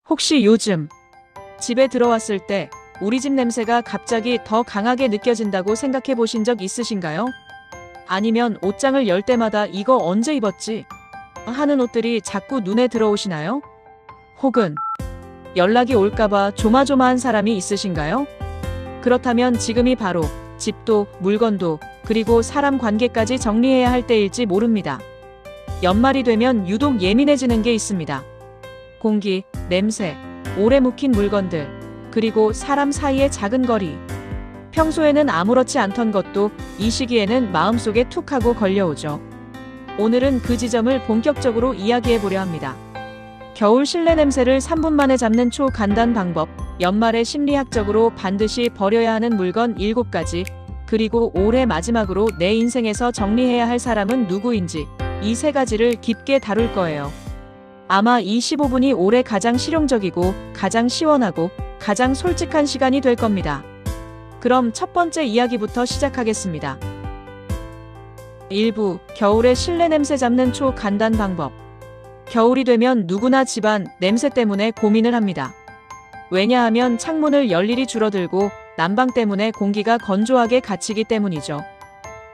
혹시 요즘 집에 들어왔을 때 우리 집 냄새가 갑자기 더 강하게 느껴진다고 생각해 보신 적 있으신가요? 아니면 옷장을 열 때마다 이거 언제 입었지? 하는 옷들이 자꾸 눈에 들어오시나요? 혹은 연락이 올까봐 조마조마한 사람이 있으신가요? 그렇다면 지금이 바로 집도 물건도 그리고 사람 관계까지 정리해야 할 때일지 모릅니다. 연말이 되면 유독 예민해지는 게 있습니다. 공기, 냄새, 오래 묵힌 물건들, 그리고 사람 사이의 작은 거리. 평소에는 아무렇지 않던 것도 이 시기에는 마음속에 툭 하고 걸려오죠. 오늘은 그 지점을 본격적으로 이야기해 보려 합니다. 겨울 실내 냄새를 3분 만에 잡는 초간단 방법, 연말에 심리학적으로 반드시 버려야 하는 물건 7가지, 그리고 올해 마지막으로 내 인생에서 정리해야 할 사람은 누구인지, 이 3가지를 깊게 다룰 거예요. 아마 이 15분이 올해 가장 실용적이고 가장 시원하고 가장 솔직한 시간이 될 겁니다. 그럼 첫 번째 이야기부터 시작하겠습니다. 1부, 겨울에 실내 냄새 잡는 초간단 방법. 겨울이 되면 누구나 집안 냄새 때문에 고민을 합니다. 왜냐하면 창문을 열 일이 줄어들고 난방 때문에 공기가 건조하게 갇히기 때문이죠.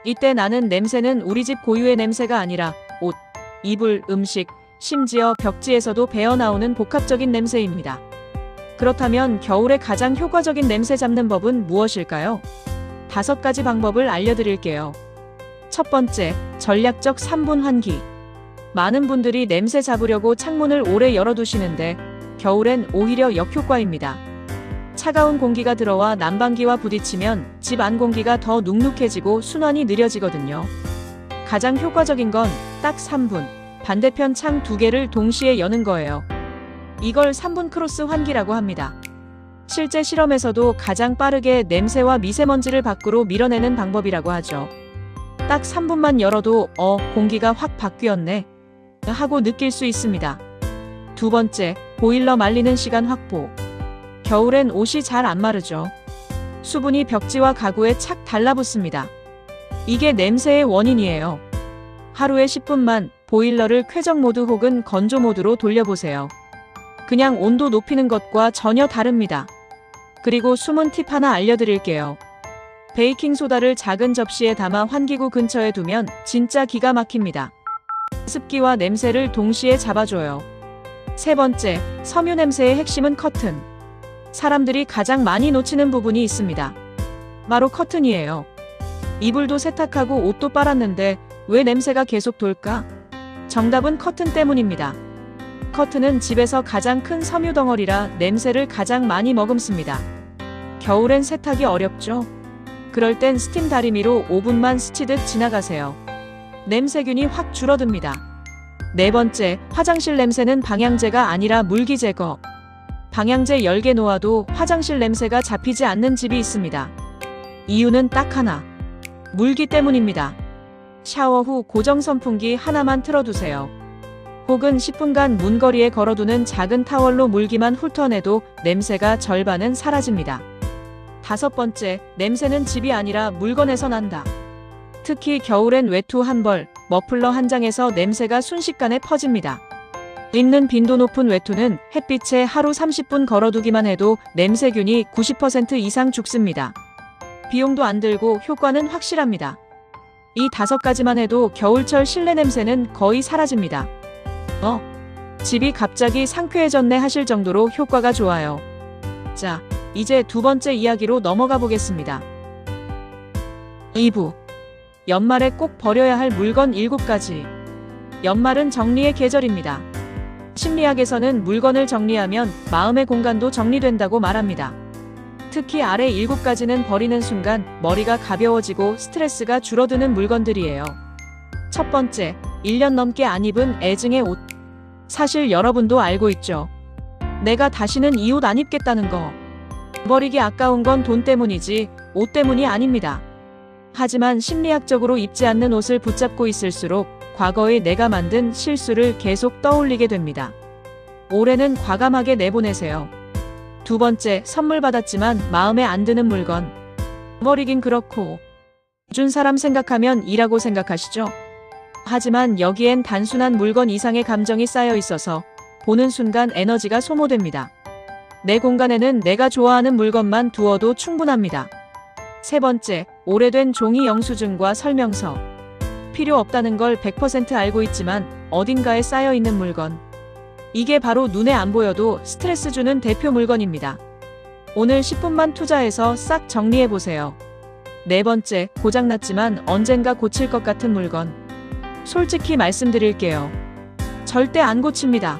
이때 나는 냄새는 우리 집 고유의 냄새가 아니라 옷, 이불, 음식, 심지어 벽지에서도 배어나오는 복합적인 냄새입니다. 그렇다면 겨울에 가장 효과적인 냄새 잡는 법은 무엇일까요? 5가지 방법을 알려드릴게요. 첫 번째, 전략적 3분 환기. 많은 분들이 냄새 잡으려고 창문을 오래 열어두시는데 겨울엔 오히려 역효과입니다. 차가운 공기가 들어와 난방기와 부딪히면 집 안 공기가 더 눅눅해지고 순환이 느려지거든요. 가장 효과적인 건 딱 3분, 반대편 창 2개를 동시에 여는 거예요. 이걸 3분 크로스 환기라고 합니다. 실제 실험에서도 가장 빠르게 냄새와 미세먼지를 밖으로 밀어내는 방법이라고 하죠. 딱 3분만 열어도 공기가 확 바뀌었네 하고 느낄 수 있습니다. 두 번째, 보일러 말리는 시간 확보. 겨울엔 옷이 잘 안 마르죠. 수분이 벽지와 가구에 착 달라붙습니다. 이게 냄새의 원인이에요. 하루에 10분만 보일러를 쾌적 모드 혹은 건조 모드로 돌려보세요. 그냥 온도 높이는 것과 전혀 다릅니다. 그리고 숨은 팁 하나 알려드릴게요. 베이킹소다를 작은 접시에 담아 환기구 근처에 두면 진짜 기가 막힙니다. 습기와 냄새를 동시에 잡아줘요. 세 번째, 섬유 냄새의 핵심은 커튼. 사람들이 가장 많이 놓치는 부분이 있습니다. 바로 커튼이에요. 이불도 세탁하고 옷도 빨았는데 왜 냄새가 계속 돌까? 정답은 커튼 때문입니다. 커튼은 집에서 가장 큰 섬유 덩어리라 냄새를 가장 많이 머금습니다. 겨울엔 세탁이 어렵죠? 그럴 땐 스팀 다리미로 5분만 스치듯 지나가세요. 냄새균이 확 줄어듭니다. 네 번째, 화장실 냄새는 방향제가 아니라 물기 제거. 방향제 10개 놓아도 화장실 냄새가 잡히지 않는 집이 있습니다. 이유는 딱 하나. 물기 때문입니다. 샤워 후 고정 선풍기 하나만 틀어두세요. 혹은 10분간 문거리에 걸어두는 작은 타월로 물기만 훑어내도 냄새가 절반은 사라집니다. 5번째, 냄새는 집이 아니라 물건에서 난다. 특히 겨울엔 외투 한 벌, 머플러 한 장에서 냄새가 순식간에 퍼집니다. 입는 빈도 높은 외투는 햇빛에 하루 30분 걸어두기만 해도 냄새균이 90% 이상 죽습니다. 비용도 안 들고 효과는 확실합니다. 이 5가지만 해도 겨울철 실내 냄새는 거의 사라집니다. 집이 갑자기 상쾌해졌네 하실 정도로 효과가 좋아요. 자, 이제 두 번째 이야기로 넘어가 보겠습니다. 2부. 연말에 꼭 버려야 할 물건 7가지. 연말은 정리의 계절입니다. 심리학에서는 물건을 정리하면 마음의 공간도 정리된다고 말합니다. 특히 아래 7가지는 버리는 순간 머리가 가벼워지고 스트레스가 줄어드는 물건들이에요. 첫 번째, 1년 넘게 안 입은 애증의 옷. 사실 여러분도 알고 있죠. 내가 다시는 이 옷 안 입겠다는 거. 버리기 아까운 건 돈 때문이지 옷 때문이 아닙니다. 하지만 심리학적으로 입지 않는 옷을 붙잡고 있을수록 과거의 내가 만든 실수를 계속 떠올리게 됩니다. 올해는 과감하게 내보내세요. 두 번째, 선물 받았지만 마음에 안 드는 물건. 버리긴 그렇고 준 사람 생각하면 이라고 생각하시죠? 하지만 여기엔 단순한 물건 이상의 감정이 쌓여 있어서 보는 순간 에너지가 소모됩니다. 내 공간에는 내가 좋아하는 물건만 두어도 충분합니다. 세 번째, 오래된 종이 영수증과 설명서. 필요 없다는 걸 100% 알고 있지만 어딘가에 쌓여 있는 물건. 이게 바로 눈에 안 보여도 스트레스 주는 대표 물건입니다. 오늘 10분만 투자해서 싹 정리해 보세요. 네 번째, 고장났지만 언젠가 고칠 것 같은 물건. 솔직히 말씀드릴게요. 절대 안 고칩니다.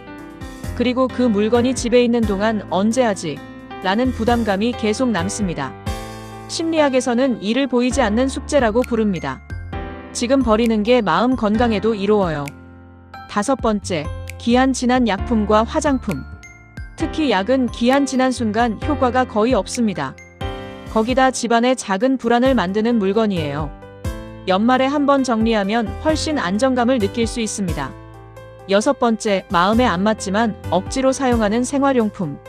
그리고 그 물건이 집에 있는 동안 언제 하지? 라는 부담감이 계속 남습니다. 심리학에서는 이를 보이지 않는 숙제라고 부릅니다. 지금 버리는 게 마음 건강에도 이로워요. 다섯 번째, 기한 지난 약품과 화장품. 특히 약은 기한 지난 순간 효과가 거의 없습니다. 거기다 집안에 작은 불안을 만드는 물건이에요. 연말에 한번 정리하면 훨씬 안정감을 느낄 수 있습니다. 여섯 번째, 마음에 안 맞지만 억지로 사용하는 생활용품.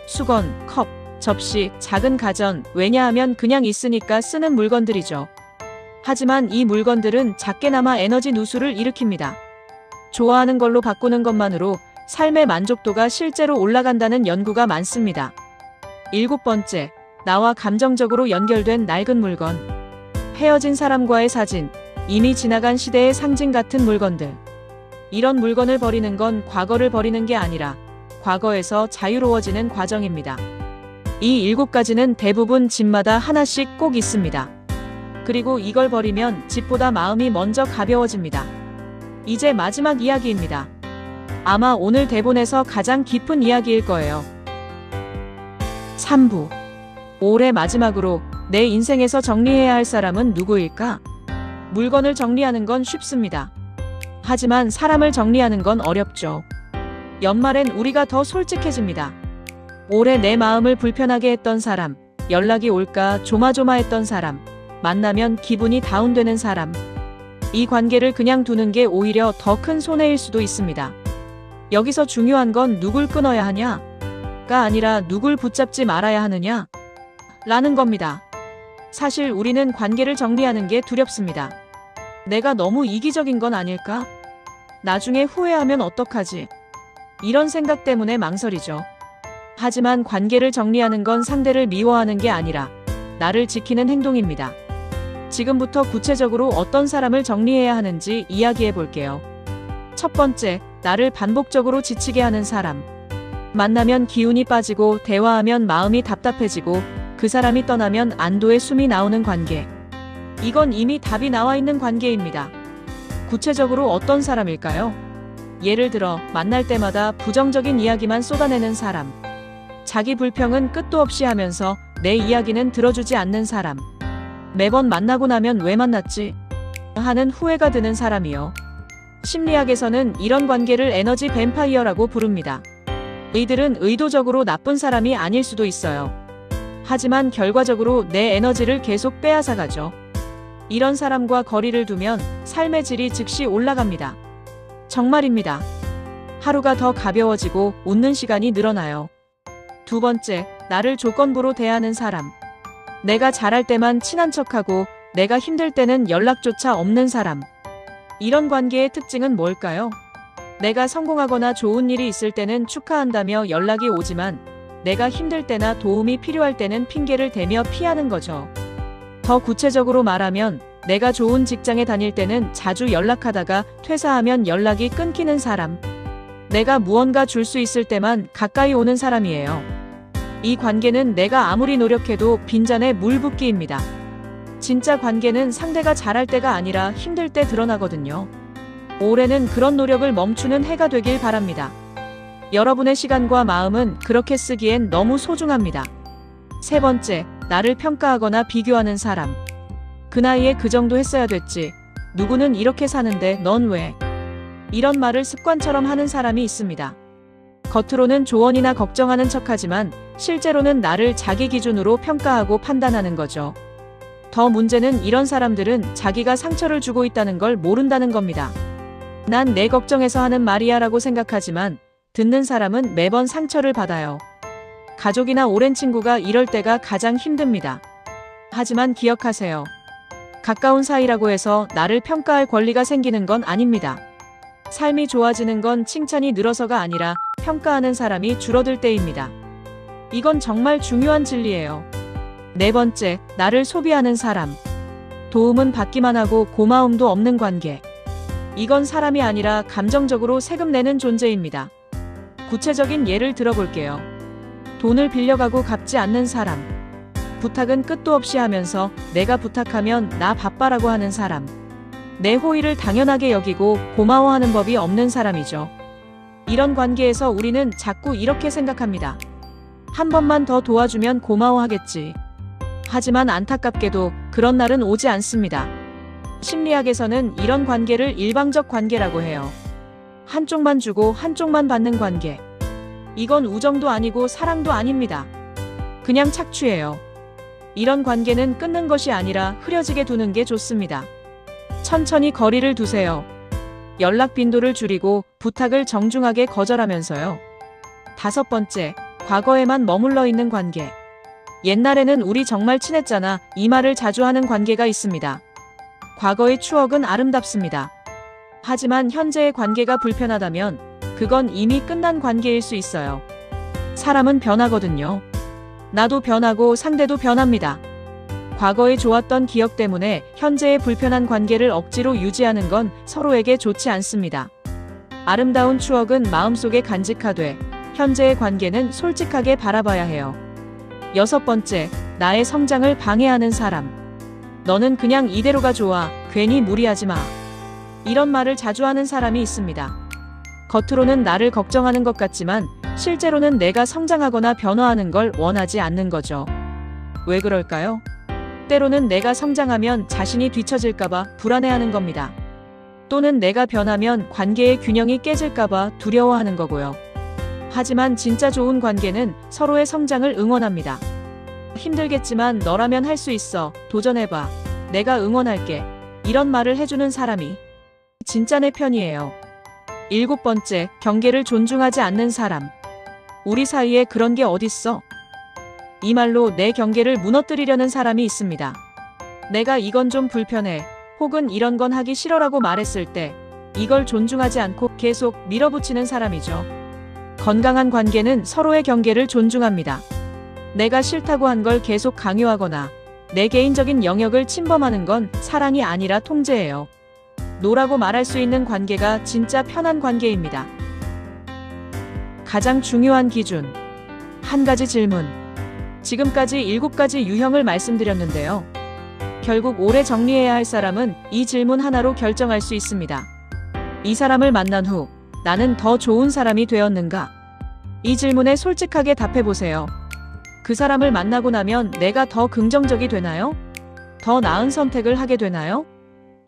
수건, 컵, 접시, 작은 가전, 왜냐하면 그냥 있으니까 쓰는 물건들이죠. 하지만 이 물건들은 작게나마 에너지 누수를 일으킵니다. 좋아하는 걸로 바꾸는 것만으로 삶의 만족도가 실제로 올라간다는 연구가 많습니다. 일곱 번째, 나와 감정적으로 연결된 낡은 물건. 헤어진 사람과의 사진, 이미 지나간 시대의 상징 같은 물건들. 이런 물건을 버리는 건 과거를 버리는 게 아니라 과거에서 자유로워지는 과정입니다. 이 7가지는 대부분 집마다 하나씩 꼭 있습니다. 그리고 이걸 버리면 집보다 마음이 먼저 가벼워집니다. 이제 마지막 이야기입니다. 아마 오늘 대본에서 가장 깊은 이야기일 거예요. 3부. 올해 마지막으로 내 인생에서 정리해야 할 사람은 누구일까? 물건을 정리하는 건 쉽습니다. 하지만 사람을 정리하는 건 어렵죠. 연말엔 우리가 더 솔직해집니다. 올해 내 마음을 불편하게 했던 사람, 연락이 올까 조마조마했던 사람, 만나면 기분이 다운되는 사람. 이 관계를 그냥 두는 게 오히려 더 큰 손해일 수도 있습니다. 여기서 중요한 건 누굴 끊어야 하냐가 아니라 누굴 붙잡지 말아야 하느냐 라는 겁니다. 사실 우리는 관계를 정리하는 게 두렵습니다. 내가 너무 이기적인 건 아닐까? 나중에 후회하면 어떡하지? 이런 생각 때문에 망설이죠. 하지만 관계를 정리하는 건 상대를 미워하는 게 아니라 나를 지키는 행동입니다. 지금부터 구체적으로 어떤 사람을 정리해야 하는지 이야기해 볼게요. 첫 번째, 나를 반복적으로 지치게 하는 사람. 만나면 기운이 빠지고 대화하면 마음이 답답해지고 그 사람이 떠나면 안도의 숨이 나오는 관계. 이건 이미 답이 나와 있는 관계입니다. 구체적으로 어떤 사람일까요? 예를 들어 만날 때마다 부정적인 이야기만 쏟아내는 사람. 자기 불평은 끝도 없이 하면서 내 이야기는 들어주지 않는 사람. 매번 만나고 나면 왜 만났지? 하는 후회가 드는 사람이요. 심리학에서는 이런 관계를 에너지 뱀파이어라고 부릅니다. 이들은 의도적으로 나쁜 사람이 아닐 수도 있어요. 하지만 결과적으로 내 에너지를 계속 빼앗아가죠. 이런 사람과 거리를 두면 삶의 질이 즉시 올라갑니다. 정말입니다. 하루가 더 가벼워지고 웃는 시간이 늘어나요. 두 번째, 나를 조건부로 대하는 사람. 내가 잘할 때만 친한 척하고 내가 힘들 때는 연락조차 없는 사람. 이런 관계의 특징은 뭘까요? 내가 성공하거나 좋은 일이 있을 때는 축하한다며 연락이 오지만 내가 힘들 때나 도움이 필요할 때는 핑계를 대며 피하는 거죠. 더 구체적으로 말하면 내가 좋은 직장에 다닐 때는 자주 연락하다가 퇴사하면 연락이 끊기는 사람. 내가 무언가 줄 수 있을 때만 가까이 오는 사람이에요. 이 관계는 내가 아무리 노력해도 빈잔에 물 붓기입니다. 진짜 관계는 상대가 잘할 때가 아니라 힘들 때 드러나거든요. 올해는 그런 노력을 멈추는 해가 되길 바랍니다. 여러분의 시간과 마음은 그렇게 쓰기엔 너무 소중합니다. 세 번째, 나를 평가하거나 비교하는 사람. 그 나이에 그 정도 했어야 됐지. 누구는 이렇게 사는데 넌 왜? 이런 말을 습관처럼 하는 사람이 있습니다. 겉으로는 조언이나 걱정하는 척하지만 실제로는 나를 자기 기준으로 평가하고 판단하는 거죠. 더 문제는 이런 사람들은 자기가 상처를 주고 있다는 걸 모른다는 겁니다. 난 내 걱정해서 하는 말이야 라고 생각하지만 듣는 사람은 매번 상처를 받아요. 가족이나 오랜 친구가 이럴 때가 가장 힘듭니다. 하지만 기억하세요. 가까운 사이라고 해서 나를 평가할 권리가 생기는 건 아닙니다. 삶이 좋아지는 건 칭찬이 늘어서가 아니라 평가하는 사람이 줄어들 때입니다. 이건 정말 중요한 진리예요. 네 번째, 나를 소비하는 사람. 도움은 받기만 하고 고마움도 없는 관계. 이건 사람이 아니라 감정적으로 세금 내는 존재입니다. 구체적인 예를 들어볼게요. 돈을 빌려가고 갚지 않는 사람. 부탁은 끝도 없이 하면서 내가 부탁하면 나 바빠라고 하는 사람. 내 호의를 당연하게 여기고 고마워하는 법이 없는 사람이죠. 이런 관계에서 우리는 자꾸 이렇게 생각합니다. 한 번만 더 도와주면 고마워하겠지. 하지만 안타깝게도 그런 날은 오지 않습니다. 심리학에서는 이런 관계를 일방적 관계라고 해요. 한쪽만 주고 한쪽만 받는 관계. 이건 우정도 아니고 사랑도 아닙니다. 그냥 착취예요. 이런 관계는 끊는 것이 아니라 흐려지게 두는 게 좋습니다. 천천히 거리를 두세요. 연락 빈도를 줄이고 부탁을 정중하게 거절하면서요. 다섯 번째, 과거에만 머물러 있는 관계. 옛날에는 우리 정말 친했잖아. 이 말을 자주 하는 관계가 있습니다. 과거의 추억은 아름답습니다. 하지만 현재의 관계가 불편하다면 그건 이미 끝난 관계일 수 있어요. 사람은 변하거든요. 나도 변하고 상대도 변합니다. 과거에 좋았던 기억 때문에 현재의 불편한 관계를 억지로 유지하는 건 서로에게 좋지 않습니다. 아름다운 추억은 마음속에 간직하되 현재의 관계는 솔직하게 바라봐야 해요. 여섯 번째, 나의 성장을 방해하는 사람. 너는 그냥 이대로가 좋아. 괜히 무리하지 마. 이런 말을 자주 하는 사람이 있습니다. 겉으로는 나를 걱정하는 것 같지만 실제로는 내가 성장하거나 변화하는 걸 원하지 않는 거죠. 왜 그럴까요? 때로는 내가 성장하면 자신이 뒤처질까봐 불안해하는 겁니다. 또는 내가 변하면 관계의 균형이 깨질까봐 두려워하는 거고요. 하지만 진짜 좋은 관계는 서로의 성장을 응원합니다. 힘들겠지만 너라면 할 수 있어. 도전해봐. 내가 응원할게. 이런 말을 해주는 사람이 진짜 내 편이에요. 일곱 번째, 경계를 존중하지 않는 사람. 우리 사이에 그런 게 어딨어? 이 말로 내 경계를 무너뜨리려는 사람이 있습니다. 내가 이건 좀 불편해. 혹은 이런 건 하기 싫어라고 말했을 때 이걸 존중하지 않고 계속 밀어붙이는 사람이죠. 건강한 관계는 서로의 경계를 존중합니다. 내가 싫다고 한 걸 계속 강요하거나 내 개인적인 영역을 침범하는 건 사랑이 아니라 통제예요. 노라고 말할 수 있는 관계가 진짜 편한 관계입니다. 가장 중요한 기준. 한 가지 질문. 지금까지 7가지 유형을 말씀드렸는데요. 결국 오래 정리해야 할 사람은 이 질문 하나로 결정할 수 있습니다. 이 사람을 만난 후 나는 더 좋은 사람이 되었는가? 이 질문에 솔직하게 답해보세요. 그 사람을 만나고 나면 내가 더 긍정적이 되나요? 더 나은 선택을 하게 되나요?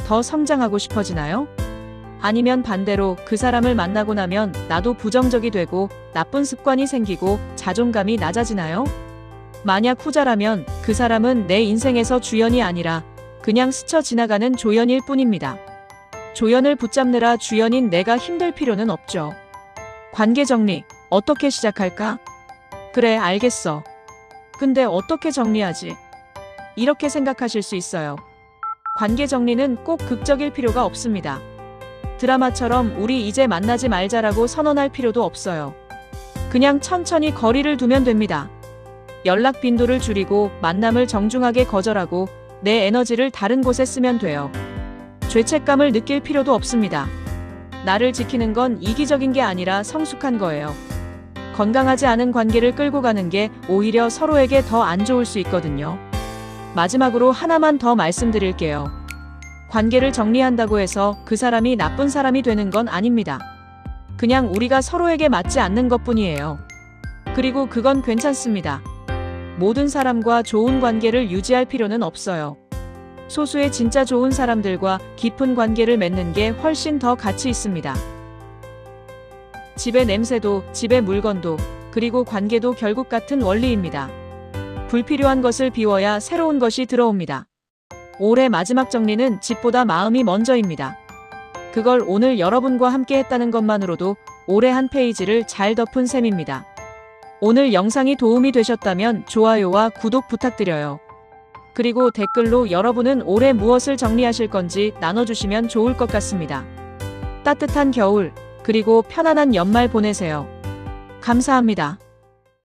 더 성장하고 싶어지나요? 아니면 반대로 그 사람을 만나고 나면 나도 부정적이 되고 나쁜 습관이 생기고 자존감이 낮아지나요? 만약 후자라면 그 사람은 내 인생에서 주연이 아니라 그냥 스쳐 지나가는 조연일 뿐입니다. 조연을 붙잡느라 주연인 내가 힘들 필요는 없죠. 관계 정리, 어떻게 시작할까? 그래, 알겠어. 근데 어떻게 정리하지? 이렇게 생각하실 수 있어요. 관계 정리는 꼭 극적일 필요가 없습니다. 드라마처럼 우리 이제 만나지 말자라고 선언할 필요도 없어요. 그냥 천천히 거리를 두면 됩니다. 연락 빈도를 줄이고 만남을 정중하게 거절하고 내 에너지를 다른 곳에 쓰면 돼요. 죄책감을 느낄 필요도 없습니다. 나를 지키는 건 이기적인 게 아니라 성숙한 거예요. 건강하지 않은 관계를 끌고 가는 게 오히려 서로에게 더 안 좋을 수 있거든요. 마지막으로 하나만 더 말씀드릴게요. 관계를 정리한다고 해서 그 사람이 나쁜 사람이 되는 건 아닙니다. 그냥 우리가 서로에게 맞지 않는 것뿐이에요. 그리고 그건 괜찮습니다. 모든 사람과 좋은 관계를 유지할 필요는 없어요. 소수의 진짜 좋은 사람들과 깊은 관계를 맺는 게 훨씬 더 가치 있습니다. 집의 냄새도, 집의 물건도, 그리고 관계도 결국 같은 원리입니다. 불필요한 것을 비워야 새로운 것이 들어옵니다. 올해 마지막 정리는 집보다 마음이 먼저입니다. 그걸 오늘 여러분과 함께 했다는 것만으로도 올해 한 페이지를 잘 덮은 셈입니다. 오늘 영상이 도움이 되셨다면 좋아요와 구독 부탁드려요. 그리고 댓글로 여러분은 올해 무엇을 정리하실 건지 나눠주시면 좋을 것 같습니다. 따뜻한 겨울, 그리고 편안한 연말 보내세요. 감사합니다.